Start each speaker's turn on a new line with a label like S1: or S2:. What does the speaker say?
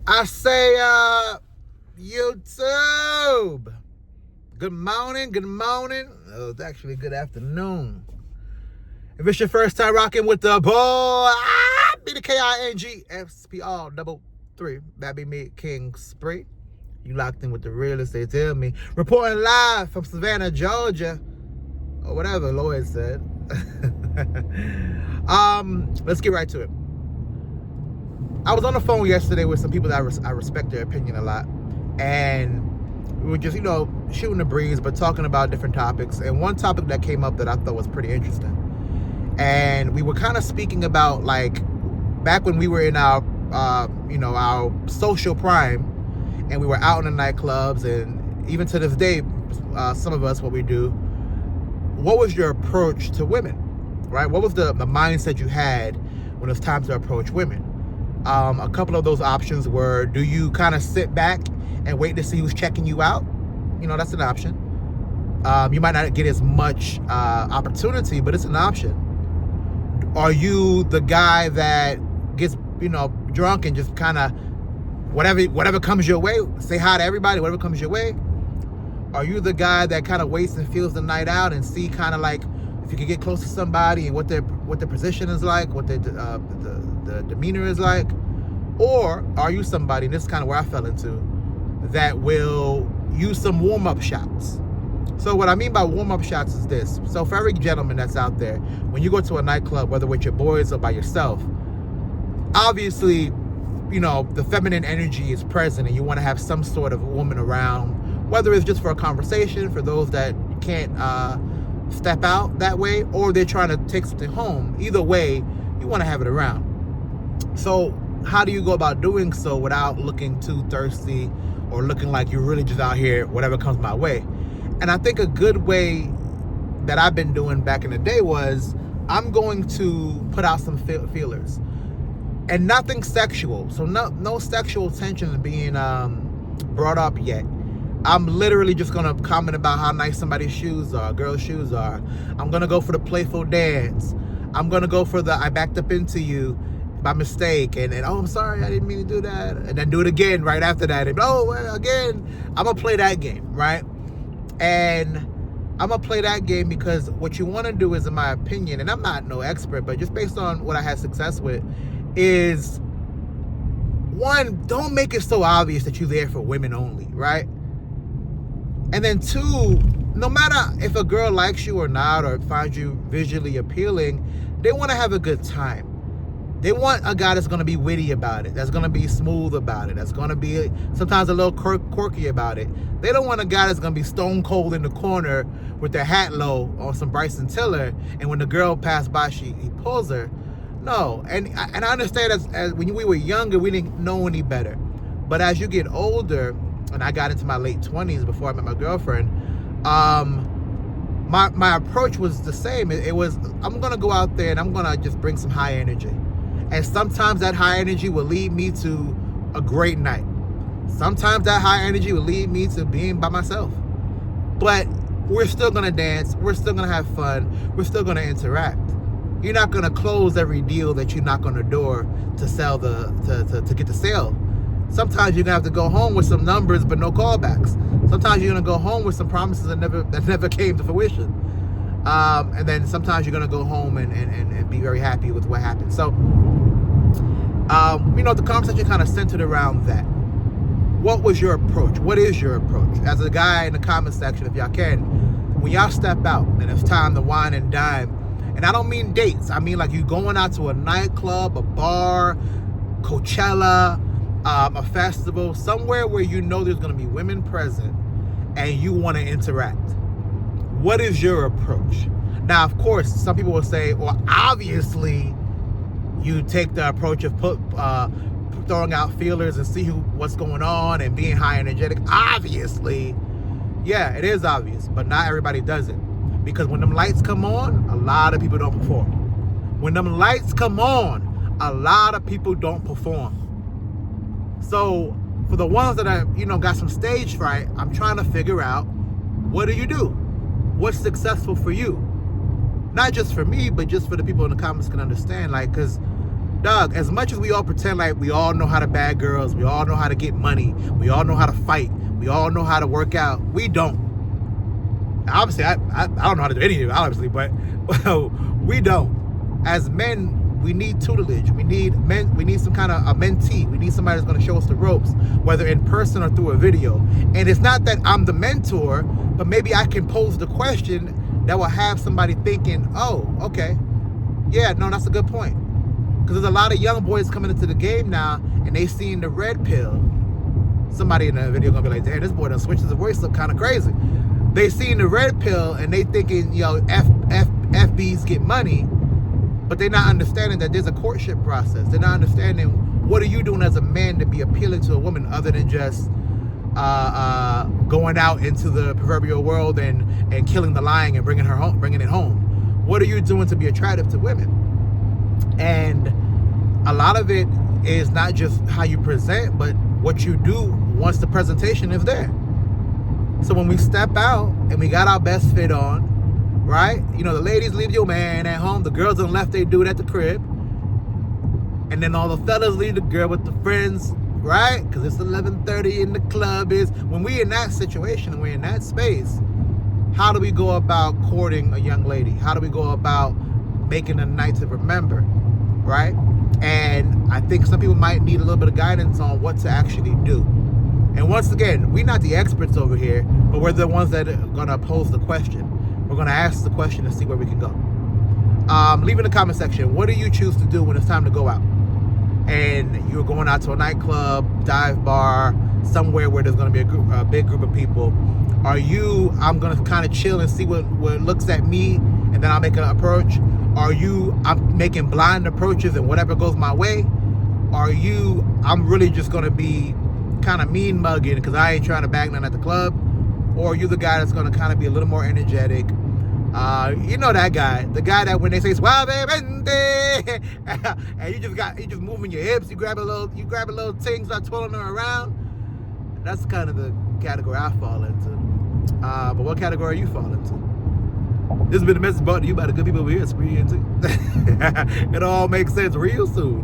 S1: I say, YouTube. Good morning, good morning. Oh, it's actually good afternoon. If it's your first time rocking with the boy, be the KINGSPR double three. That be me, King Spree. You locked in with the realest, they tell me. Reporting live from Savannah, Georgia. Or whatever Lloyd said. Let's get right to it. I was on the phone yesterday with some people that I respect their opinion a lot. And we were just, shooting the breeze, but talking about different topics. And one topic that came up that I thought was pretty interesting. And we were kind of speaking about, like, back when we were in our, our social prime, and we were out in the nightclubs, and even to this day, some of us, what we do, what was your approach to women, right? What was the mindset you had when it was time to approach women? A couple of those options were, do you kind of sit back and wait to see who's checking you out? That's an option. You might not get as much opportunity, but it's an option. Are you the guy that gets, drunk and just kind of whatever comes your way, say hi to everybody, whatever comes your way? Are you the guy that kind of waits and feels the night out and see kind of like if you can get close to somebody and what their position is like, what their the demeanor is like? Or are you somebody, and this is kind of where I fell into, that will use some warm-up shots? So what I mean by warm-up shots is this. So for every gentleman that's out there, when you go to a nightclub, whether with your boys or by yourself, obviously, the feminine energy is present and you want to have some sort of woman around, whether it's just for a conversation, for those that can't step out that way, or they're trying to take something home. Either way, you want to have it around. So how do you go about doing so without looking too thirsty or looking like you're really just out here, whatever comes my way? And I think a good way that I've been doing back in the day was, I'm going to put out some feelers. And nothing sexual. So no sexual tension being brought up yet. I'm literally just going to comment about how nice somebody's shoes are, girls' shoes are. I'm going to go for the playful dance. I'm going to go for the I backed up into you by mistake. And oh, I'm sorry, I didn't mean to do that. And then do it again right after that. And again. I'm going to play that game, right? And I'm going to play that game because what you want to do is, in my opinion, and I'm not no expert, but just based on what I had success with, is, one, don't make it so obvious that you're there for women only, right? And then two, no matter if a girl likes you or not, or finds you visually appealing, they want to have a good time. They want a guy that's going to be witty about it, that's going to be smooth about it, that's going to be sometimes a little quirky about it. They don't want a guy that's going to be stone cold in the corner with their hat low on some Bryson Tiller, and when the girl passed by, he pulls her. No, and I understand as when we were younger, we didn't know any better. But as you get older, and I got into my late 20s before I met my girlfriend, my approach was the same. It was, I'm going to go out there and I'm going to just bring some high energy. And sometimes that high energy will lead me to a great night. Sometimes that high energy will lead me to being by myself. But we're still going to dance. We're still going to have fun. We're still going to interact. You're not going to close every deal that you knock on the door to sell to get the sale. Sometimes you're going to have to go home with some numbers but no callbacks. Sometimes you're going to go home with some promises that never came to fruition. And then sometimes you're going to go home and be very happy with what happened. So, the conversation kind of centered around that. What was your approach? What is your approach? As a guy in the comment section, if y'all can, when y'all step out and it's time to wine and dine, and I don't mean dates. I mean like you going out to a nightclub, a bar, Coachella, a festival, somewhere where you know there's going to be women present and you want to interact. What is your approach? Now, of course, some people will say, well, obviously, you take the approach of throwing out feelers and see what's going on and being high energetic. Obviously, yeah, it is obvious, but not everybody does it. Because when them lights come on, a lot of people don't perform. When them lights come on, a lot of people don't perform. So for the ones that are, got some stage fright, I'm trying to figure out, what do you do? What's successful for you? Not just for me, but just for the people in the comments can understand. Like, because Dog, as much as we all pretend like we all know how to bag girls, we all know how to get money, we all know how to fight, we all know how to work out, we don't. Obviously, I don't know how to do any of it, obviously, but we don't. As men, we need tutelage. We need some kind of a mentee. We need somebody that's going to show us the ropes, whether in person or through a video. And it's not that I'm the mentor, but maybe I can pose the question that will have somebody thinking, oh, okay, yeah, no, that's a good point. Because there's a lot of young boys coming into the game now, and they seen the red pill. Somebody in the video gonna be like, damn, this boy done switches his voice up kind of crazy. They seen the red pill, and they thinking, FBs get money, but they're not understanding that there's a courtship process. They're not understanding what are you doing as a man to be appealing to a woman other than just going out into the proverbial world and killing the lion and bringing it home. What are you doing to be attractive to women? And a lot of it is not just how you present, but what you do once the presentation is there. So when we step out and we got our best fit on, right? The ladies leave your man at home. The girls on the left, they do it at the crib. And then all the fellas leave the girl with the friends, right? Because it's 11:30 and the club is. When we in that situation, we're in that space, how do we go about courting a young lady? How do we go about making a night to remember, right? And I think some people might need a little bit of guidance on what to actually do. And once again, we're not the experts over here, but we're the ones that are going to pose the question. We're going to ask the question and see where we can go. Leave in the comment section, what do you choose to do when it's time to go out? And you're going out to a nightclub, dive bar, somewhere where there's going to be a big group of people. I'm going to kind of chill and see what looks at me, and then I'll make an approach. I'm making blind approaches and whatever goes my way? I'm really just going to be kind of mean mugging because I ain't trying to bag none at the club? Or are you the guy that's going to kind of be a little more energetic? That guy, the guy that when they say suavemente, and you just moving your hips, you grab a little thing, start twirling her around. That's kind of the category I fall into. But what category you fall into? This has been a message brought to you by the good people over here at Spree NT. It all makes sense real soon.